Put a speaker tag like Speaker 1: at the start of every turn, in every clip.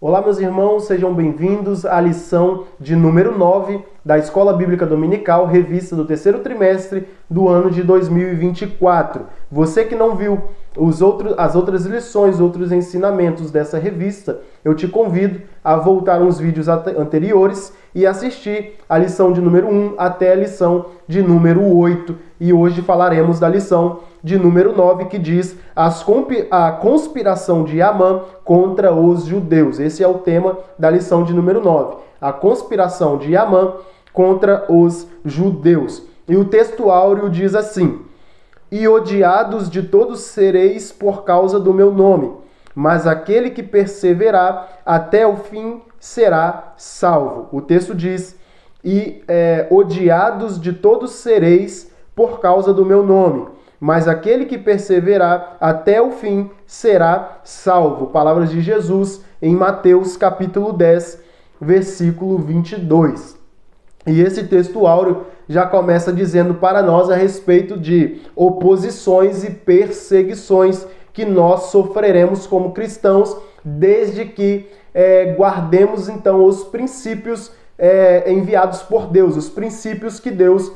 Speaker 1: Olá, meus irmãos, sejam bem-vindos à lição de número 9 da Escola Bíblica Dominical, revista do terceiro trimestre do ano de 2024. Você que não viu as outras lições, outros ensinamentos dessa revista, eu te convido a voltar uns vídeos anteriores e assistir a lição de número 1 até a lição de número 8. E hoje falaremos da lição de número 9, que diz a conspiração de Amã contra os judeus. Esse é o tema da lição de número 9. A conspiração de Amã contra os judeus. E o texto áureo diz assim: E odiados de todos sereis por causa do meu nome, mas aquele que perseverar até o fim será salvo. O texto diz: odiados de todos sereis por causa do meu nome, mas aquele que perseverar até o fim será salvo. Palavras de Jesus em Mateus capítulo 10, versículo 22. E esse texto áureo já começa dizendo para nós a respeito de oposições e perseguições que nós sofreremos como cristãos, desde que guardemos então os princípios enviados por Deus, os princípios que Deus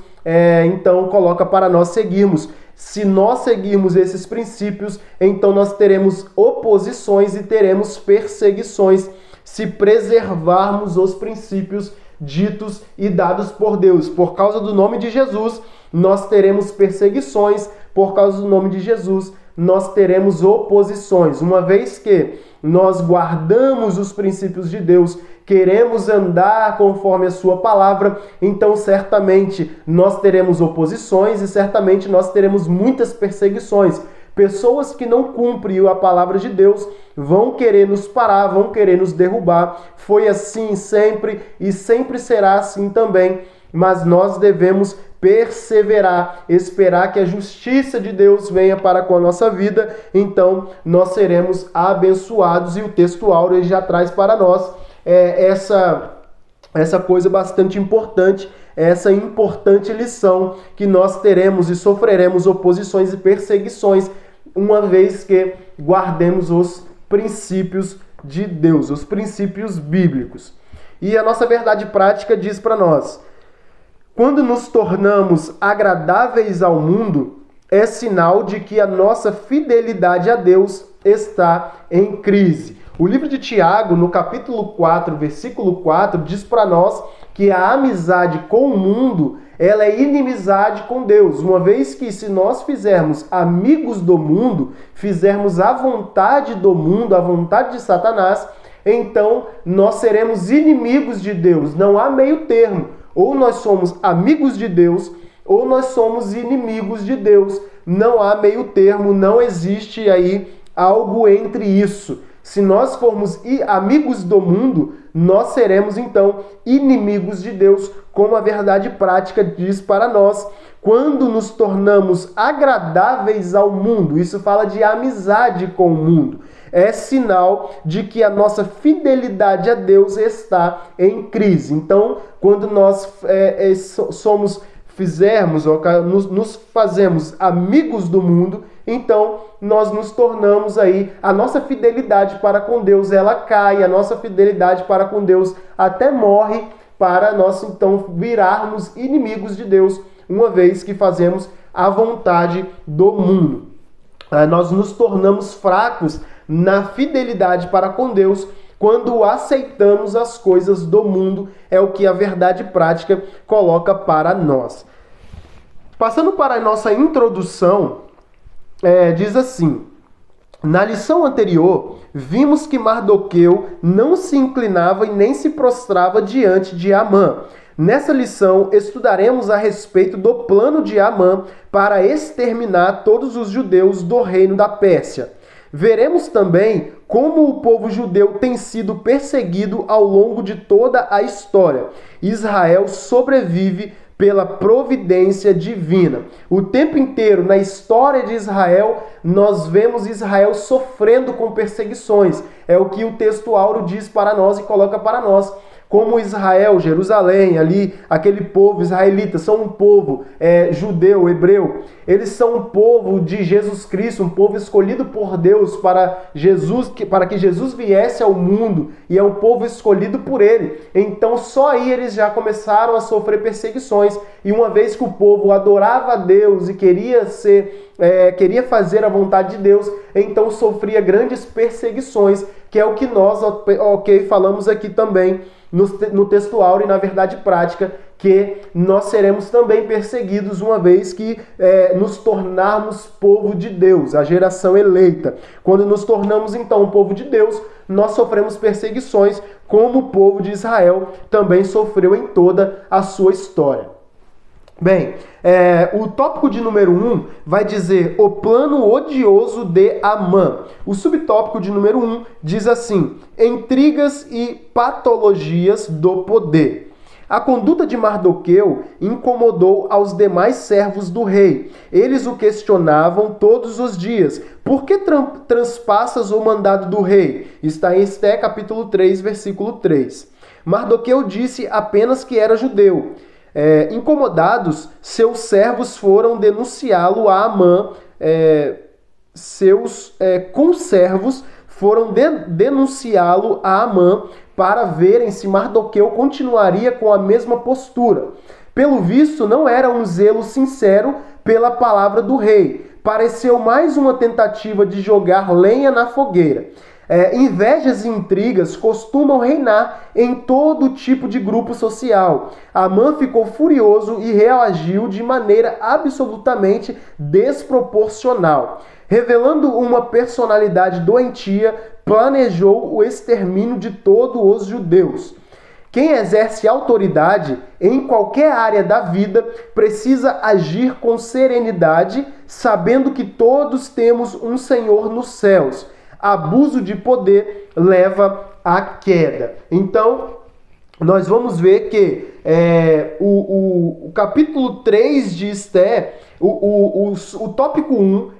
Speaker 1: então coloca para nós seguirmos. Se nós seguirmos esses princípios, então nós teremos oposições e teremos perseguições, se preservarmos os princípios ditos e dados por Deus. Por causa do nome de Jesus, nós teremos perseguições. Por causa do nome de Jesus, nós teremos oposições. Uma vez que nós guardamos os princípios de Deus, queremos andar conforme a sua palavra, então certamente nós teremos oposições e certamente nós teremos muitas perseguições. Pessoas que não cumprem a palavra de Deus vão querer nos parar, vão querer nos derrubar. Foi assim sempre e sempre será assim também. Mas nós devemos perseverar, esperar que a justiça de Deus venha para com a nossa vida. Então nós seremos abençoados. E o texto áureo já traz para nós essa coisa bastante importante, essa importante lição que nós teremos e sofreremos oposições e perseguições, uma vez que guardemos os princípios de Deus, os princípios bíblicos. E a nossa verdade prática diz para nós: quando nos tornamos agradáveis ao mundo, é sinal de que a nossa fidelidade a Deus está em crise. O livro de Tiago, no capítulo 4, versículo 4, diz para nós que a amizade com o mundo, ela é inimizade com Deus, uma vez que se nós fizermos amigos do mundo, fizermos a vontade do mundo, a vontade de Satanás, então nós seremos inimigos de Deus. Não há meio termo. Ou nós somos amigos de Deus, ou nós somos inimigos de Deus. Não há meio termo, não existe aí algo entre isso. Se nós formos amigos do mundo, nós seremos então inimigos de Deus, como a verdade prática diz para nós. Quando nos tornamos agradáveis ao mundo, isso fala de amizade com o mundo, é sinal de que a nossa fidelidade a Deus está em crise. Então, quando nós nos fazemos amigos do mundo, então nós nos tornamos aí, a nossa fidelidade para com Deus, ela cai, a nossa fidelidade para com Deus até morre, para nós então virarmos inimigos de Deus, uma vez que fazemos a vontade do mundo. Nós nos tornamos fracos na fidelidade para com Deus quando aceitamos as coisas do mundo, é o que a verdade prática coloca para nós. Passando para a nossa introdução, diz assim: na lição anterior, vimos que Mardoqueu não se inclinava e nem se prostrava diante de Amã. Nessa lição, estudaremos a respeito do plano de Amã para exterminar todos os judeus do reino da Pérsia. Veremos também como o povo judeu tem sido perseguido ao longo de toda a história. Israel sobrevive pela providência divina. O tempo inteiro, na história de Israel, nós vemos Israel sofrendo com perseguições. É o que o texto áureo diz para nós e coloca para nós. como Israel, Jerusalém, ali, aquele povo israelita, são um povo judeu, hebreu. Eles são um povo de Jesus Cristo, um povo escolhido por Deus para que Jesus viesse ao mundo, e é um povo escolhido por Ele. Então só aí eles já começaram a sofrer perseguições, e uma vez que o povo adorava a Deus e queria fazer a vontade de Deus, então sofria grandes perseguições, que é o que nós falamos aqui também no texto áureo e na verdade prática, que nós seremos também perseguidos uma vez que nos tornarmos povo de Deus, a geração eleita. Quando nos tornamos então um povo de Deus, nós sofremos perseguições, como o povo de Israel também sofreu em toda a sua história. Bem, o tópico de número 1 vai dizer o plano odioso de Amã. O subtópico de número 1 diz assim: intrigas e patologias do poder. A conduta de Mardoqueu incomodou aos demais servos do rei. Eles o questionavam todos os dias. Por que transpassas o mandado do rei? Está em Esté, capítulo 3, versículo 3. Mardoqueu disse apenas que era judeu. Incomodados, seus servos foram denunciá-lo a Amã. Seus conservos foram denunciá-lo a Amã para verem se Mardoqueu continuaria com a mesma postura. Pelo visto, não era um zelo sincero pela palavra do rei. Pareceu mais uma tentativa de jogar lenha na fogueira. Invejas e intrigas costumam reinar em todo tipo de grupo social. Amã ficou furioso e reagiu de maneira absolutamente desproporcional. Revelando uma personalidade doentia, planejou o extermínio de todos os judeus. Quem exerce autoridade em qualquer área da vida precisa agir com serenidade, sabendo que todos temos um Senhor nos céus. Abuso de poder leva à queda. Então, nós vamos ver que o capítulo 3 de Esté, o tópico 1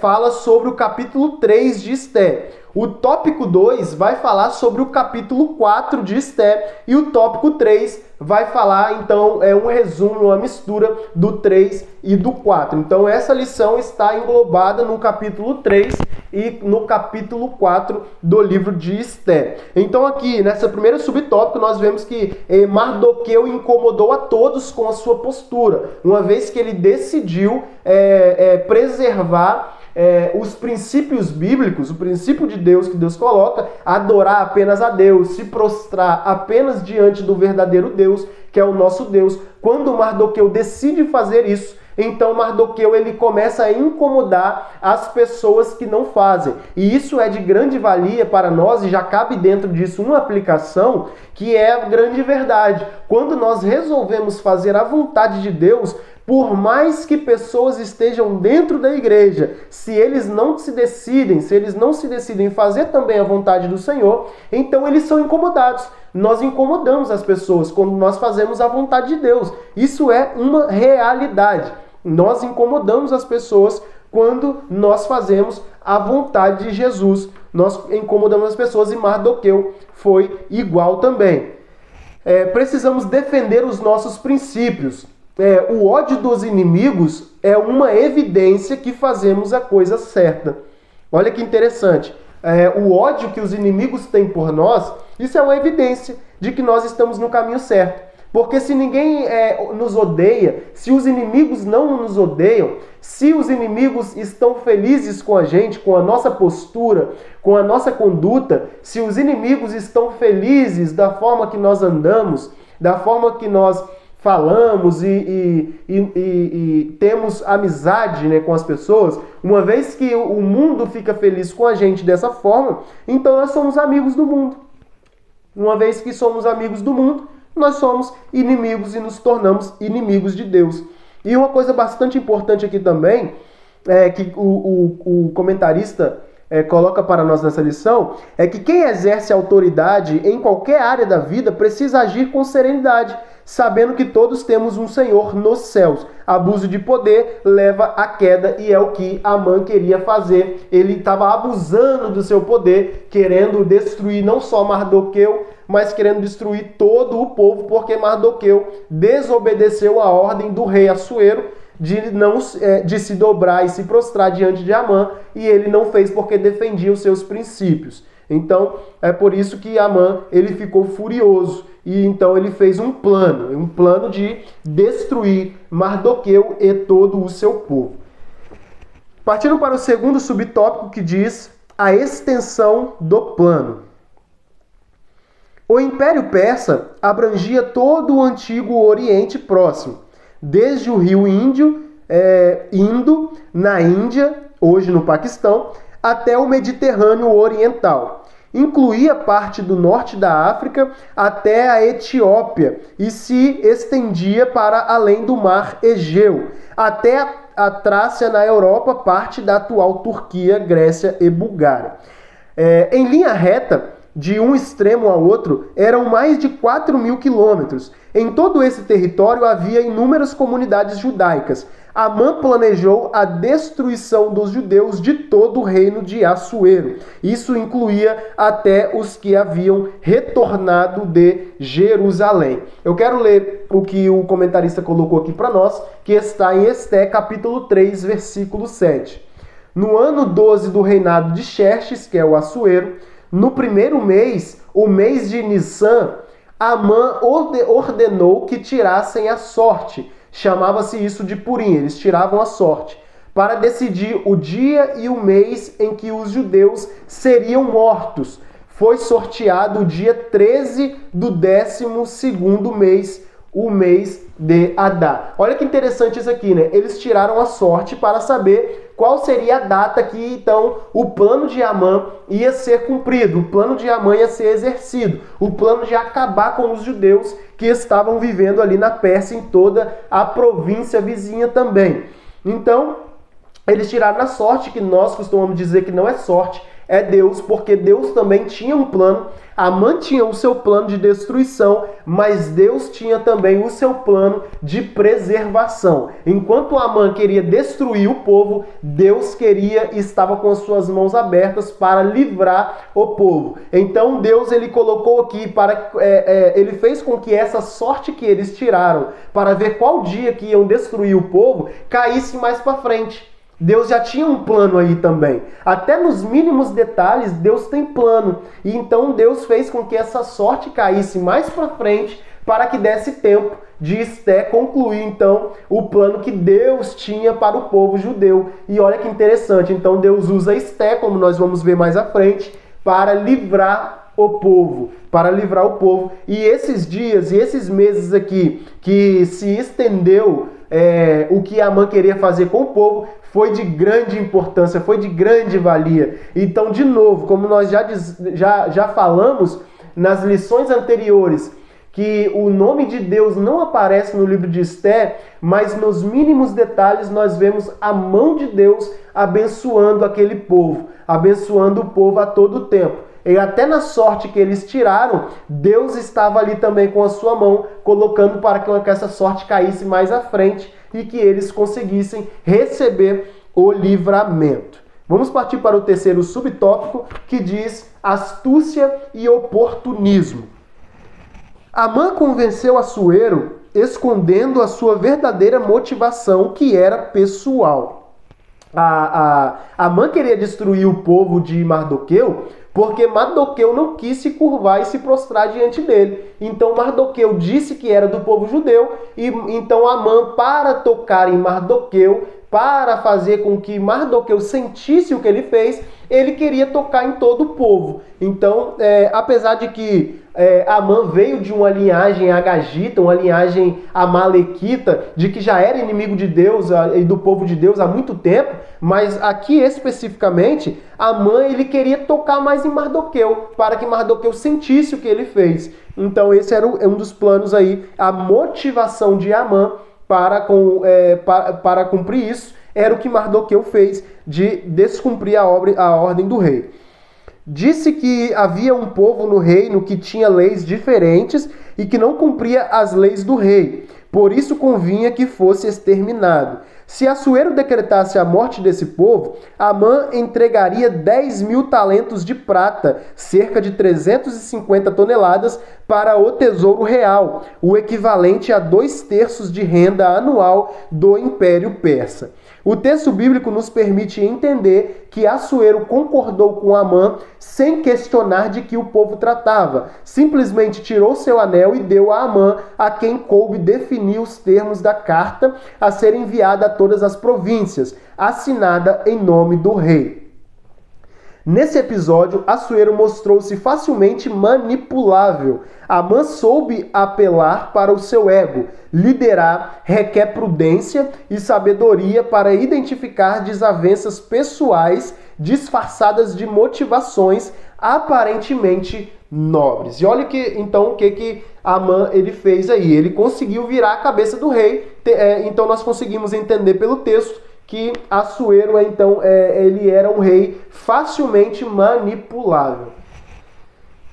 Speaker 1: fala sobre o capítulo 3 de Esté. O tópico 2 vai falar sobre o capítulo 4 de Esté. E o tópico 3 vai falar, então, um resumo, uma mistura do 3 e do 4. Então, essa lição está englobada no capítulo 3 e no capítulo 4 do livro de Esté. Então, aqui, nessa primeira subtópico, nós vemos que Mardoqueu incomodou a todos com a sua postura, uma vez que ele decidiu preservar os princípios bíblicos, o princípio de Deus que Deus coloca, adorar apenas a Deus, se prostrar apenas diante do verdadeiro Deus, que é o nosso Deus. Quando Mardoqueu decide fazer isso, então Mardoqueu ele começa a incomodar as pessoas que não fazem. E isso é de grande valia para nós, e já cabe dentro disso uma aplicação que é a grande verdade. Quando nós resolvemos fazer a vontade de Deus, por mais que pessoas estejam dentro da igreja, se eles não se decidem fazer também a vontade do Senhor, então eles são incomodados. Nós incomodamos as pessoas quando nós fazemos a vontade de Deus. Isso é uma realidade. Nós incomodamos as pessoas quando nós fazemos a vontade de Jesus. Nós incomodamos as pessoas, e Mardoqueu foi igual também. Precisamos defender os nossos princípios. O ódio dos inimigos é uma evidência que fazemos a coisa certa. Olha que interessante. O ódio que os inimigos têm por nós, isso é uma evidência de que nós estamos no caminho certo. Porque se ninguém nos odeia, se os inimigos não nos odeiam, se os inimigos estão felizes com a gente, com a nossa postura, com a nossa conduta, se os inimigos estão felizes da forma que nós andamos, da forma que nós falamos e temos amizade, né, com as pessoas, uma vez que o mundo fica feliz com a gente dessa forma, então nós somos amigos do mundo. Uma vez que somos amigos do mundo, nós somos inimigos e nos tornamos inimigos de Deus. E uma coisa bastante importante aqui também, que o comentarista coloca para nós nessa lição é que quem exerce autoridade em qualquer área da vida precisa agir com serenidade, sabendo que todos temos um Senhor nos céus. Abuso de poder leva à queda e é o que Amã queria fazer. Ele estava abusando do seu poder, querendo destruir não só Mardoqueu, mas querendo destruir todo o povo, porque Mardoqueu desobedeceu a ordem do rei Assuero de se dobrar e se prostrar diante de Amã, e ele não fez porque defendia os seus princípios. Então, é por isso que Amã ele ficou furioso, e então ele fez um plano de destruir Mardoqueu e todo o seu povo. Partindo para o segundo subtópico, que diz a extensão do plano. O Império Persa abrangia todo o antigo Oriente Próximo, desde o rio Indo, na Índia, hoje no Paquistão, até o Mediterrâneo Oriental. Incluía parte do norte da África até a Etiópia e se estendia para além do mar Egeu, até a Trácia na Europa, parte da atual Turquia, Grécia e Bulgária. Em linha reta, de um extremo ao outro, eram mais de 4.000 quilômetros. Em todo esse território havia inúmeras comunidades judaicas. Amã planejou a destruição dos judeus de todo o reino de Assuero. Isso incluía até os que haviam retornado de Jerusalém. Eu quero ler o que o comentarista colocou aqui para nós, que está em Esté, capítulo 3, versículo 7. No ano 12 do reinado de Xerxes, que é o Assuero, no primeiro mês, o mês de Nissan, Amã ordenou que tirassem a sorte. Chamava-se isso de Purim, eles tiravam a sorte, para decidir o dia e o mês em que os judeus seriam mortos. Foi sorteado o dia 13 do 12º mês, o mês de Adar. Olha que interessante isso aqui, né? Eles tiraram a sorte para saber qual seria a data que, então, o plano de Amã ia ser cumprido, o plano de Amã ia ser exercido, o plano de acabar com os judeus que estavam vivendo ali na Pérsia, em toda a província vizinha também. Então, eles tiraram a sorte, que nós costumamos dizer que não é sorte, é Deus, porque Deus também tinha um plano. Amã tinha o seu plano de destruição, mas Deus tinha também o seu plano de preservação. Enquanto Amã queria destruir o povo, Deus queria e estava com as suas mãos abertas para livrar o povo. Então Deus ele colocou aqui, ele fez com que essa sorte que eles tiraram para ver qual dia que iam destruir o povo caísse mais para frente. Deus já tinha um plano aí também. Até nos mínimos detalhes, Deus tem plano. E então Deus fez com que essa sorte caísse mais para frente para que desse tempo de Esté concluir, então, o plano que Deus tinha para o povo judeu. E olha que interessante. Então Deus usa Esté, como nós vamos ver mais à frente, para livrar o povo. E esses dias e esses meses aqui que se estendeu o que Amã queria fazer com o povo, foi de grande importância, foi de grande valia. Então, de novo, como nós já falamos nas lições anteriores, que o nome de Deus não aparece no livro de Esté, mas nos mínimos detalhes nós vemos a mão de Deus abençoando aquele povo, abençoando o povo a todo tempo. E até na sorte que eles tiraram, Deus estava ali também com a sua mão, colocando para que essa sorte caísse mais à frente e que eles conseguissem receber o livramento. Vamos partir para o terceiro subtópico, que diz astúcia e oportunismo. Amã convenceu Assuero escondendo a sua verdadeira motivação, que era pessoal. Amã queria destruir o povo de Mardoqueu porque Mardoqueu não quis se curvar e se prostrar diante dele. Então Mardoqueu disse que era do povo judeu, e então Amã, para tocar em Mardoqueu, para fazer com que Mardoqueu sentisse o que ele fez, ele queria tocar em todo o povo. Então, apesar de que Amã veio de uma linhagem agagita, uma linhagem amalequita, de que já era inimigo de Deus e do povo de Deus há muito tempo, mas aqui especificamente, Amã ele queria tocar mais em Mardoqueu, para que Mardoqueu sentisse o que ele fez. Então esse era um dos planos aí, a motivação de Amã para cumprir isso era o que Mardoqueu fez de descumprir a ordem do rei. Disse que havia um povo no reino que tinha leis diferentes e que não cumpria as leis do rei. Por isso convinha que fosse exterminado. Se Assuero decretasse a morte desse povo, Amã entregaria 10.000 talentos de prata, cerca de 350 toneladas, para o tesouro real, o equivalente a 2/3 de renda anual do Império Persa. O texto bíblico nos permite entender que Assuero concordou com Amã sem questionar de que o povo tratava. Simplesmente tirou seu anel e deu a Amã, a quem coube definir os termos da carta a ser enviada a todas as províncias, assinada em nome do rei. Nesse episódio, Assuero mostrou-se facilmente manipulável. Amã soube apelar para o seu ego. Liderar requer prudência e sabedoria para identificar desavenças pessoais disfarçadas de motivações aparentemente nobres. E olha então o que Amã ele fez aí. Ele conseguiu virar a cabeça do rei. Então nós conseguimos entender pelo texto que Assuero, então, ele era um rei facilmente manipulável.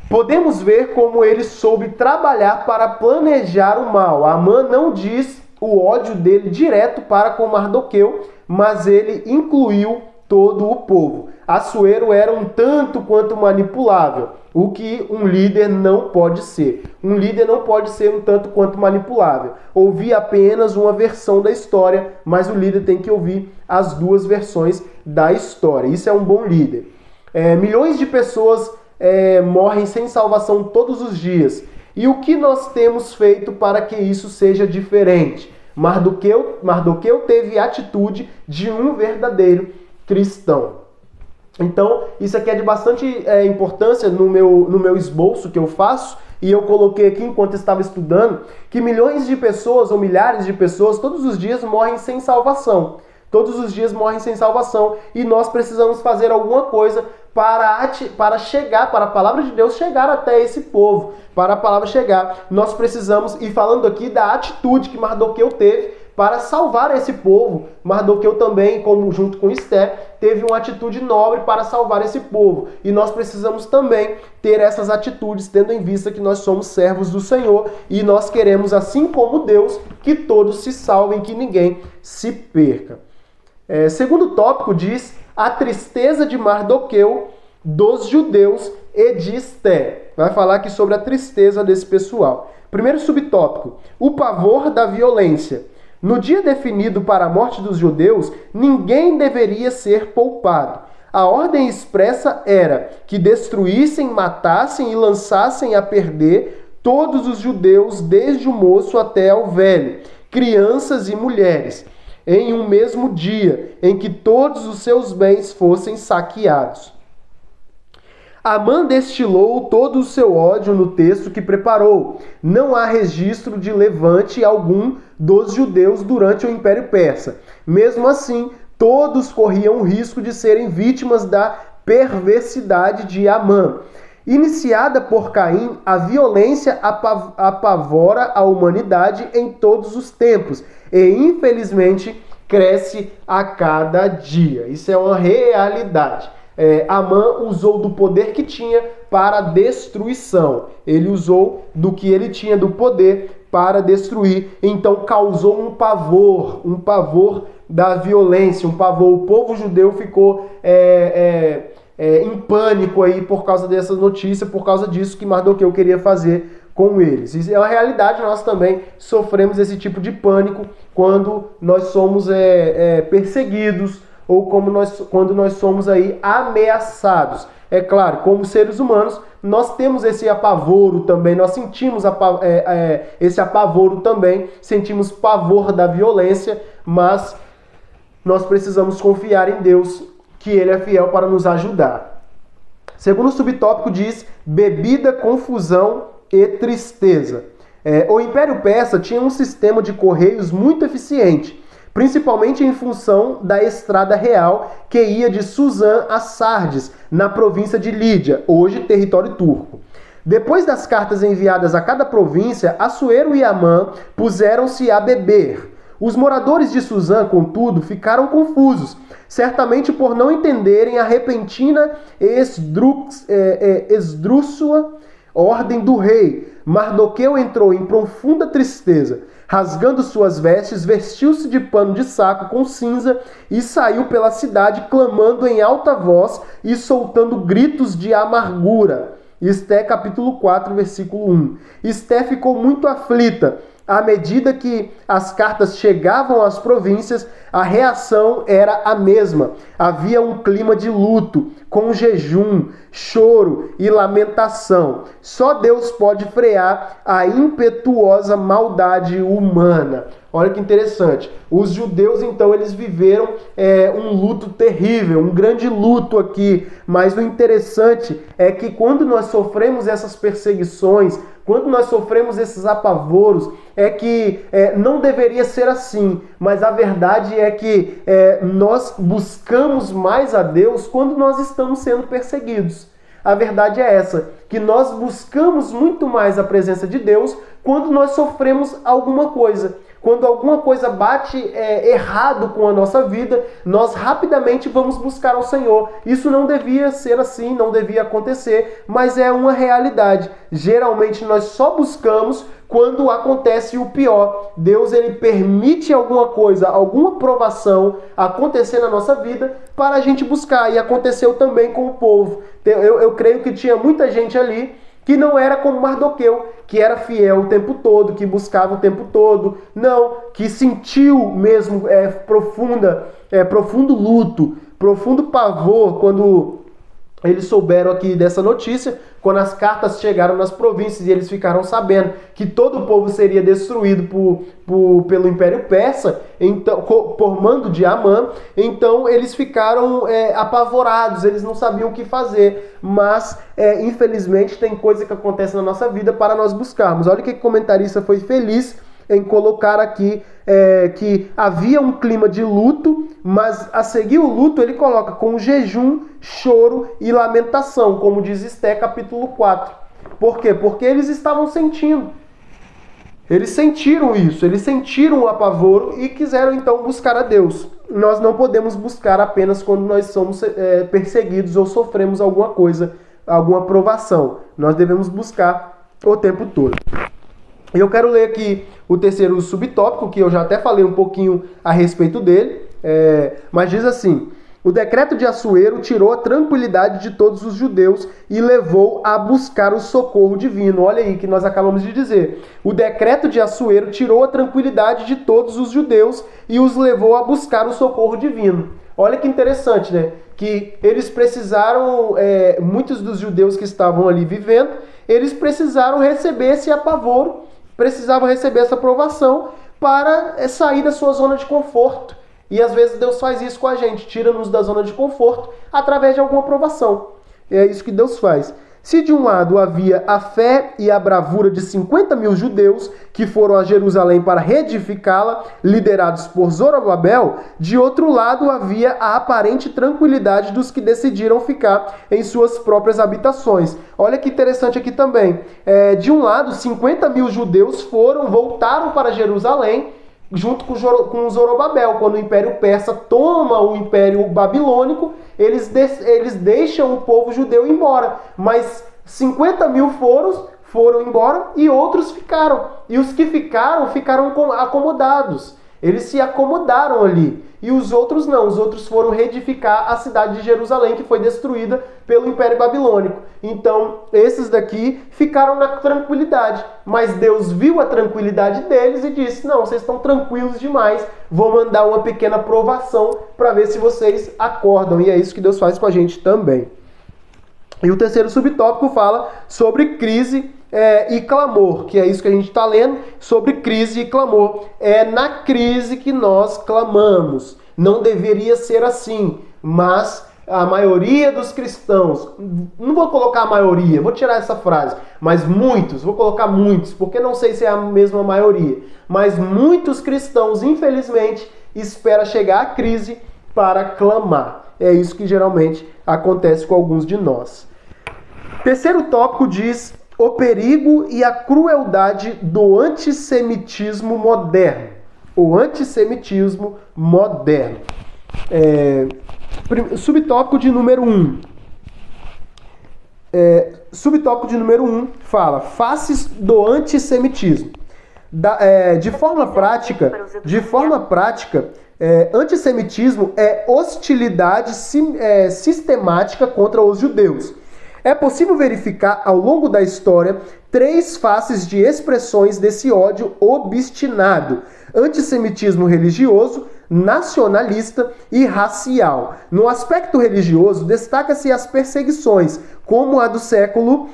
Speaker 1: Podemos ver como ele soube trabalhar para planejar o mal. Amã não diz o ódio dele direto para com Mardoqueu, mas ele incluiu todo o povo. Assuero era um tanto quanto manipulável, o que um líder não pode ser. Um líder não pode ser um tanto quanto manipulável. Ouvir apenas uma versão da história, mas o líder tem que ouvir as duas versões da história. Isso é um bom líder. Milhões de pessoas morrem sem salvação todos os dias. E o que nós temos feito para que isso seja diferente? Mardoqueu teve a atitude de um verdadeiro cristão. Então, isso aqui é de bastante importância no meu esboço que eu faço, e eu coloquei aqui enquanto estava estudando, que milhões de pessoas ou milhares de pessoas todos os dias morrem sem salvação. Todos os dias morrem sem salvação, e nós precisamos fazer alguma coisa para a palavra de Deus chegar até esse povo. Para a palavra chegar, nós precisamos, e falando aqui da atitude que Mardoqueu teve para salvar esse povo. Mardoqueu também, junto com Esté, teve uma atitude nobre para salvar esse povo. E nós precisamos também ter essas atitudes, tendo em vista que nós somos servos do Senhor e nós queremos, assim como Deus, que todos se salvem, que ninguém se perca. Segundo tópico diz a tristeza de Mardoqueu, dos judeus e de Esté. Vai falar aqui sobre a tristeza desse pessoal. Primeiro subtópico, o pavor da violência. No dia definido para a morte dos judeus, ninguém deveria ser poupado. A ordem expressa era que destruíssem, matassem e lançassem a perder todos os judeus, desde o moço até o velho, crianças e mulheres, em um mesmo dia, em que todos os seus bens fossem saqueados. Amã destilou todo o seu ódio no texto que preparou. Não há registro de levante algum dos judeus durante o Império Persa. Mesmo assim, todos corriam o risco de serem vítimas da perversidade de Amã. Iniciada por Caim, a violência apavora a humanidade em todos os tempos e, infelizmente, cresce a cada dia. Isso é uma realidade. Amã usou do poder que tinha para a destruição. Ele usou do que ele tinha do poder para destruir. Então causou um pavor da violência, um pavor. O povo judeu ficou em pânico aí por causa dessa notícia, por causa disso que Mardoqueu queria fazer com eles. Isso é uma realidade, nós também sofremos esse tipo de pânico quando nós somos perseguidos, ou quando nós somos aí ameaçados. É claro, como seres humanos, nós temos esse apavoro também, nós sentimos esse apavoro também, sentimos pavor da violência, mas nós precisamos confiar em Deus, que Ele é fiel para nos ajudar. Segundo subtópico diz, bebida, confusão e tristeza. O Império Persa tinha um sistema de correios muito eficiente, principalmente em função da estrada real que ia de Suzã a Sardes, na província de Lídia, hoje território turco. Depois das cartas enviadas a cada província, Assuero e Amã puseram-se a beber. Os moradores de Suzã, contudo, ficaram confusos, certamente por não entenderem a repentina esdrúxula ordem do rei. Mardoqueu entrou em profunda tristeza. Rasgando suas vestes, vestiu-se de pano de saco com cinza e saiu pela cidade clamando em alta voz e soltando gritos de amargura. Esté capítulo 4, versículo 1. Esté ficou muito aflita. À medida que as cartas chegavam às províncias, a reação era a mesma. Havia um clima de luto, com jejum, choro e lamentação. Só Deus pode frear a impetuosa maldade humana. Olha que interessante. Os judeus, então, eles viveram um luto terrível, um grande luto aqui. Mas o interessante é que quando nós sofremos essas perseguições, quando nós sofremos esses apavoros, é que não deveria ser assim. Mas a verdade é que nós buscamos mais a Deus quando nós estamos sendo perseguidos. A verdade é essa, que nós buscamos muito mais a presença de Deus quando nós sofremos alguma coisa. Quando alguma coisa bate errado com a nossa vida, nós rapidamente vamos buscar ao Senhor. Isso não devia ser assim, não devia acontecer, mas é uma realidade. Geralmente nós só buscamos quando acontece o pior. Deus, ele permite alguma coisa, alguma provação acontecer na nossa vida para a gente buscar. E aconteceu também com o povo. Eu creio que tinha muita gente ali que não era como Mardoqueu, que era fiel o tempo todo, que buscava o tempo todo. Não, que sentiu mesmo profundo luto, profundo pavor quando eles souberam aqui dessa notícia, quando as cartas chegaram nas províncias e eles ficaram sabendo que todo o povo seria destruído pelo Império Persa, então, por mando de Amã. Então eles ficaram apavorados, eles não sabiam o que fazer. Mas, infelizmente, tem coisa que acontece na nossa vida para nós buscarmos. Olha o que o comentarista foi feliz em colocar aqui, que havia um clima de luto, mas a seguir o luto ele coloca com jejum, choro e lamentação, como diz Esté capítulo 4. Por quê? Porque eles estavam sentindo. Eles sentiram isso, eles sentiram o apavoro e quiseram então buscar a Deus. Nós não podemos buscar apenas quando nós somos perseguidos ou sofremos alguma coisa, alguma provação. Nós devemos buscar o tempo todo. E eu quero ler aqui o terceiro subtópico, que eu já até falei um pouquinho a respeito dele, mas diz assim: o decreto de Assuero tirou a tranquilidade de todos os judeus e levou a buscar o socorro divino. Olha aí que nós acabamos de dizer. O decreto de Assuero tirou a tranquilidade de todos os judeus e os levou a buscar o socorro divino. Olha que interessante, né? Que eles precisaram, muitos dos judeus que estavam ali vivendo, eles precisaram receber esse apavoro, precisavam receber essa provação para sair da sua zona de conforto. E às vezes Deus faz isso com a gente, tira-nos da zona de conforto através de alguma provação. É isso que Deus faz. Se de um lado havia a fé e a bravura de 50 mil judeus que foram a Jerusalém para reedificá-la, liderados por Zorobabel, de outro lado havia a aparente tranquilidade dos que decidiram ficar em suas próprias habitações. Olha que interessante aqui também. De um lado, 50 mil judeus voltaram para Jerusalém, junto com Zorobabel. Quando o Império Persa toma o Império Babilônico, eles deixam o povo judeu embora. Mas 50 mil foram embora e outros ficaram. E os que ficaram acomodados. Eles se acomodaram ali. E os outros não. Os outros foram reedificar a cidade de Jerusalém, que foi destruída pelo Império Babilônico. Então, esses daqui ficaram na tranquilidade. Mas Deus viu a tranquilidade deles e disse: não, vocês estão tranquilos demais. Vou mandar uma pequena provação para ver se vocês acordam. E é isso que Deus faz com a gente também. E o terceiro subtópico fala sobre crise e clamor, que é isso que a gente está lendo, sobre crise e clamor. É na crise que nós clamamos. Não deveria ser assim, mas a maioria dos cristãos, não vou colocar a maioria, vou tirar essa frase, mas muitos, vou colocar muitos, porque não sei se é a mesma maioria, mas muitos cristãos, infelizmente, esperam chegar a crise para clamar. É isso que geralmente acontece com alguns de nós. Terceiro tópico diz: o perigo e a crueldade do antissemitismo moderno. o antissemitismo moderno. Subtópico de número 1. Subtópico de número 1 fala faces do antissemitismo. De forma prática, antissemitismo é hostilidade sistemática contra os judeus. É possível verificar ao longo da história 3 faces de expressões desse ódio obstinado: antissemitismo religioso, nacionalista e racial. No aspecto religioso, destaca-se as perseguições, como a do século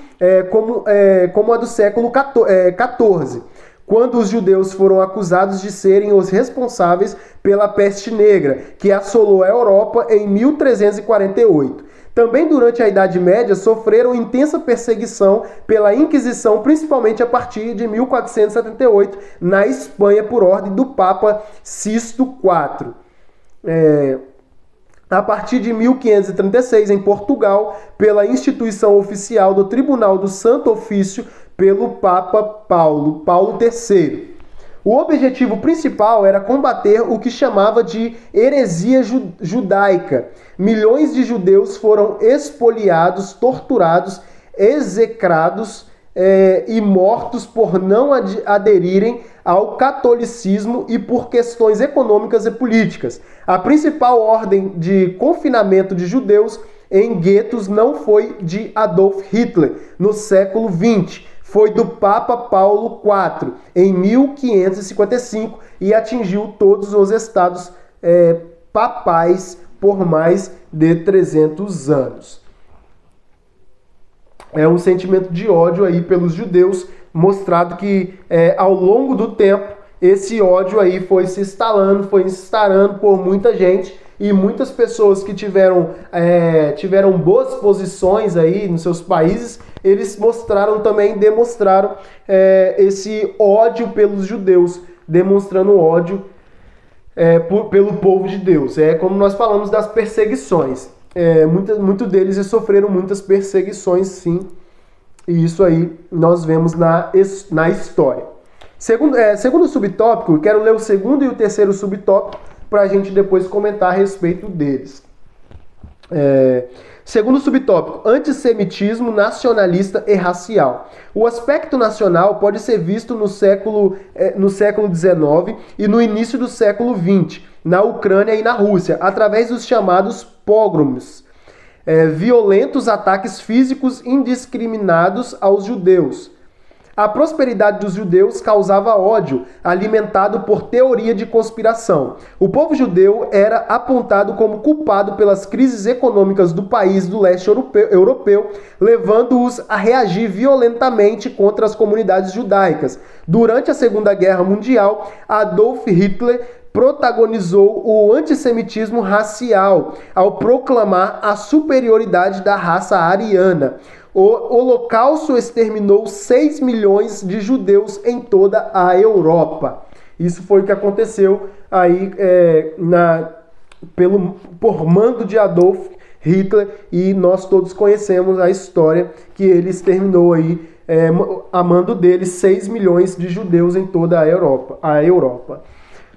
Speaker 1: XIV, quando os judeus foram acusados de serem os responsáveis pela peste negra, que assolou a Europa em 1348. Também durante a Idade Média sofreram intensa perseguição pela Inquisição, principalmente a partir de 1478, na Espanha, por ordem do Papa Sisto IV. A partir de 1536, em Portugal, pela instituição oficial do Tribunal do Santo Ofício, pelo Papa Paulo III. O objetivo principal era combater o que chamava de heresia judaica. Milhões de judeus foram expoliados, torturados, execrados e mortos por não aderirem ao catolicismo e por questões econômicas e políticas. A principal ordem de confinamento de judeus em guetos não foi de Adolf Hitler, no século XX. Foi do Papa Paulo IV, em 1555, e atingiu todos os estados papais por mais de 300 anos. É um sentimento de ódio aí pelos judeus, mostrado que ao longo do tempo esse ódio aí foi se instalando por muita gente, e muitas pessoas que tiveram boas posições aí nos seus países, eles demonstraram esse ódio pelos judeus, demonstrando ódio pelo povo de Deus. É como nós falamos das perseguições. Muitos deles sofreram muitas perseguições, sim, e isso aí nós vemos na história. Segundo subtópico, quero ler o segundo e o terceiro subtópico para a gente depois comentar a respeito deles. Segundo subtópico, antissemitismo nacionalista e racial. O aspecto nacional pode ser visto no século XIX e no início do século XX, na Ucrânia e na Rússia, através dos chamados pogroms, violentos ataques físicos indiscriminados aos judeus. A prosperidade dos judeus causava ódio, alimentado por teoria de conspiração. O povo judeu era apontado como culpado pelas crises econômicas do país do leste europeu, levando-os a reagir violentamente contra as comunidades judaicas. Durante a Segunda Guerra Mundial, Adolf Hitler protagonizou o antissemitismo racial ao proclamar a superioridade da raça ariana. O Holocausto exterminou 6 milhões de judeus em toda a Europa. Isso foi o que aconteceu aí por mando de Adolf Hitler, e nós todos conhecemos a história que ele exterminou aí, a mando dele, 6 milhões de judeus em toda a Europa.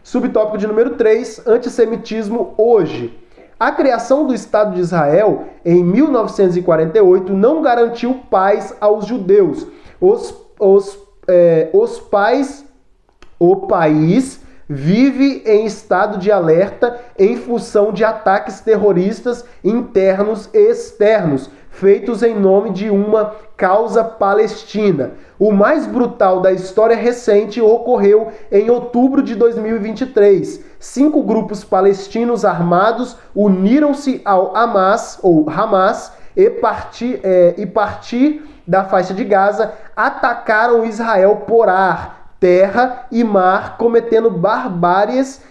Speaker 1: Subtópico de número 3, antissemitismo hoje. A criação do Estado de Israel em 1948 não garantiu paz aos judeus. O país vive em estado de alerta em função de ataques terroristas internos e externos, feitos em nome de uma causa palestina. O mais brutal da história recente ocorreu em outubro de 2023. 5 grupos palestinos armados uniram-se ao Hamas e partir da faixa de Gaza, atacaram Israel por ar, terra e mar, cometendo barbáries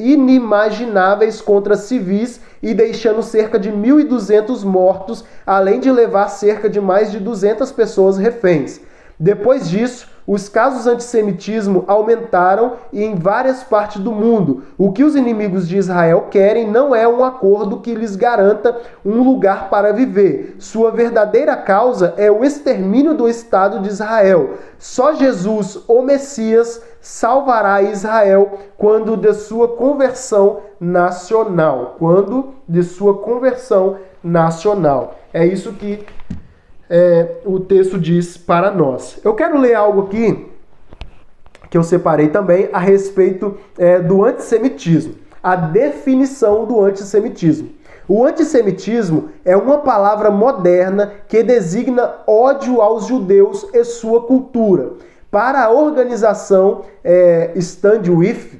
Speaker 1: inimagináveis contra civis e deixando cerca de 1.200 mortos, além de levar cerca de mais de 200 pessoas reféns. Depois disso, os casos de antissemitismo aumentaram e em várias partes do mundo. O que os inimigos de Israel querem não é um acordo que lhes garanta um lugar para viver. Sua verdadeira causa é o extermínio do Estado de Israel. Só Jesus, o Messias, salvará Israel quando de sua conversão nacional. É isso que o texto diz para nós. Eu quero ler algo aqui que eu separei também a respeito do antissemitismo. A definição do antissemitismo. O antissemitismo é uma palavra moderna que designa ódio aos judeus e sua cultura. Para a organização Stand With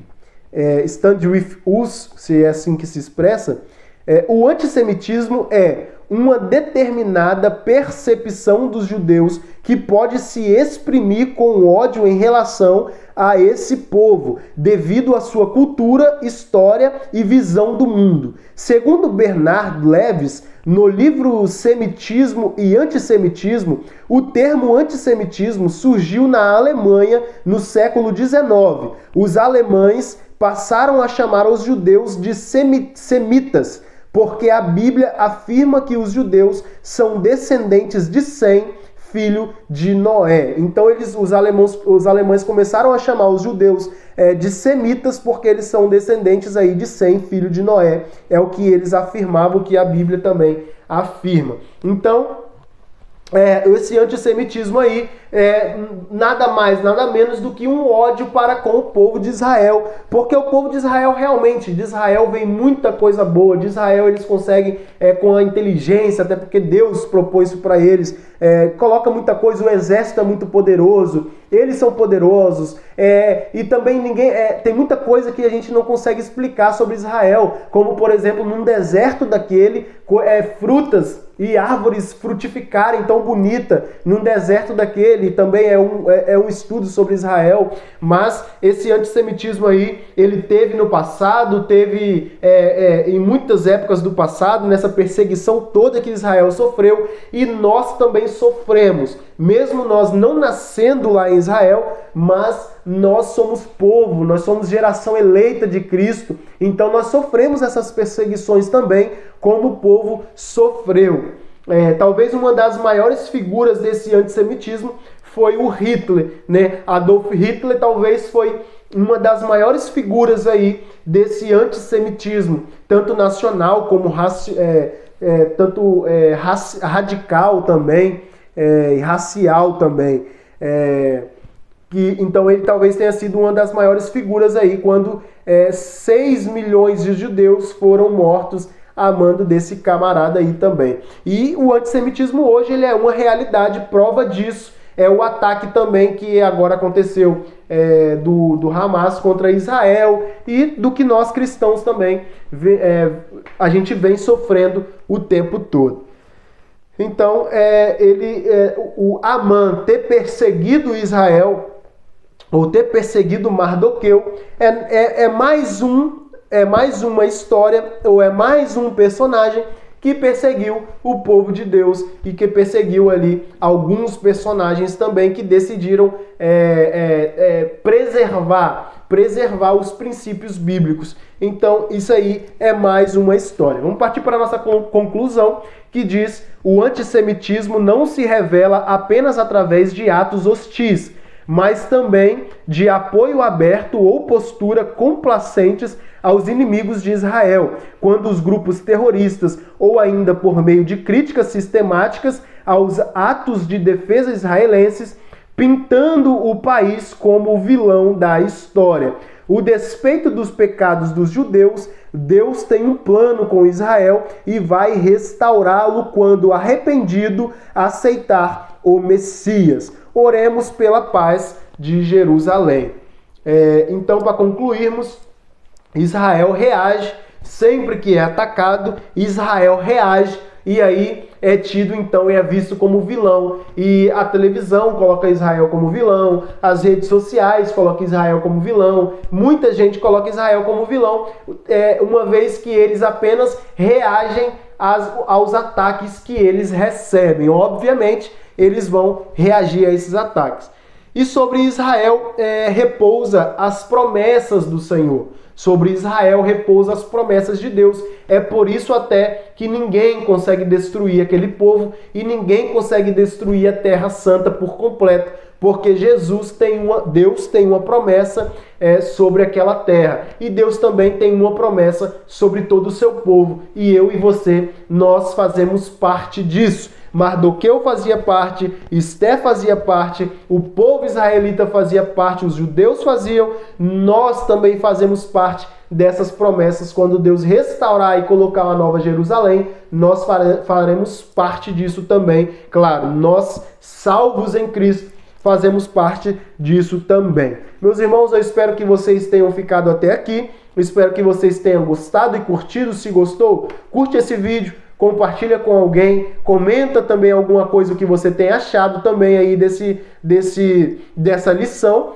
Speaker 1: Us, se é assim que se expressa, o antissemitismo é uma determinada percepção dos judeus que pode se exprimir com ódio em relação a esse povo, devido à sua cultura, história e visão do mundo. Segundo Bernard Lewis, no livro Semitismo e Antissemitismo, o termo antissemitismo surgiu na Alemanha no século XIX. Os alemães passaram a chamar os judeus de semitas, porque a Bíblia afirma que os judeus são descendentes de Sem, filho de Noé. Então os alemães começaram a chamar os judeus de semitas porque eles são descendentes aí de Sem, filho de Noé. É o que eles afirmavam, que a Bíblia também afirma. Então, esse antissemitismo aí é nada mais, nada menos do que um ódio para com o povo de Israel, porque o povo de Israel realmente, de Israel vem muita coisa boa, de Israel eles conseguem com a inteligência, até porque Deus propôs isso para eles, coloca muita coisa, o exército é muito poderoso, eles são poderosos, e também tem muita coisa que a gente não consegue explicar sobre Israel, como por exemplo num deserto daquele, frutas e árvores frutificarem tão bonita num deserto daquele, também é um estudo sobre Israel, mas esse antissemitismo aí, ele teve no passado, teve em muitas épocas do passado, nessa perseguição toda que Israel sofreu, e nós também sofremos, mesmo nós não nascendo lá em Israel, mas nós somos povo, nós somos geração eleita de Cristo, então nós sofremos essas perseguições também, como o povo sofreu. Talvez uma das maiores figuras desse antissemitismo foi o Hitler, né? Adolf Hitler talvez foi uma das maiores figuras aí desse antissemitismo, tanto nacional como radical também, e racial também. Então ele talvez tenha sido uma das maiores figuras aí, quando 6 milhões de judeus foram mortos a mando desse camarada aí também. E o antissemitismo hoje ele é uma realidade, prova disso é o ataque também que agora aconteceu do Hamas contra Israel, e do que nós cristãos também a gente vem sofrendo o tempo todo. Então o Amã ter perseguido Israel, ou ter perseguido Mardoqueu, é mais uma história, ou é mais um personagem que perseguiu o povo de Deus e que perseguiu ali alguns personagens também que decidiram preservar os princípios bíblicos. Então isso aí é mais uma história. Vamos partir para a nossa conclusão, que diz: o antissemitismo não se revela apenas através de atos hostis, mas também de apoio aberto ou postura complacentes aos inimigos de Israel, quando os grupos terroristas, ou ainda por meio de críticas sistemáticas aos atos de defesa israelenses, pintando o país como o vilão da história. O despeito dos pecados dos judeus, Deus tem um plano com Israel e vai restaurá-lo quando arrependido aceitar o Messias. Oremos pela paz de Jerusalém. Então, para concluirmos, Israel reage sempre que é atacado, Israel reage, e aí é tido então e é visto como vilão, e a televisão coloca Israel como vilão, as redes sociais colocam Israel como vilão, muita gente coloca Israel como vilão, uma vez que eles apenas reagem aos ataques que eles recebem. Obviamente eles vão reagir a esses ataques. E sobre Israel repousa as promessas do Senhor. Sobre Israel repousa as promessas de Deus. É por isso até que ninguém consegue destruir aquele povo e ninguém consegue destruir a Terra Santa por completo, porque Deus tem uma promessa sobre aquela terra. E Deus também tem uma promessa sobre todo o seu povo. E eu e você, nós fazemos parte disso. Mardoqueu fazia parte, Esté fazia parte, o povo israelita fazia parte, os judeus faziam, nós também fazemos parte dessas promessas. Quando Deus restaurar e colocar uma nova Jerusalém, nós faremos parte disso também. Claro, nós, salvos em Cristo, fazemos parte disso também. Meus irmãos, eu espero que vocês tenham ficado até aqui, eu espero que vocês tenham gostado e curtido. Se gostou, curte esse vídeo, compartilha com alguém, comenta também alguma coisa que você tenha achado também aí dessa lição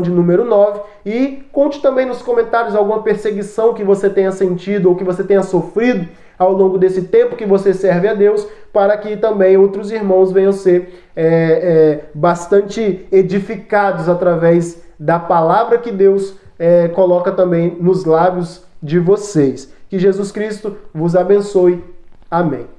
Speaker 1: de número 9, e conte também nos comentários alguma perseguição que você tenha sentido ou que você tenha sofrido ao longo desse tempo que você serve a Deus, para que também outros irmãos venham ser bastante edificados através da palavra que Deus coloca também nos lábios de vocês. Que Jesus Cristo vos abençoe. Amém.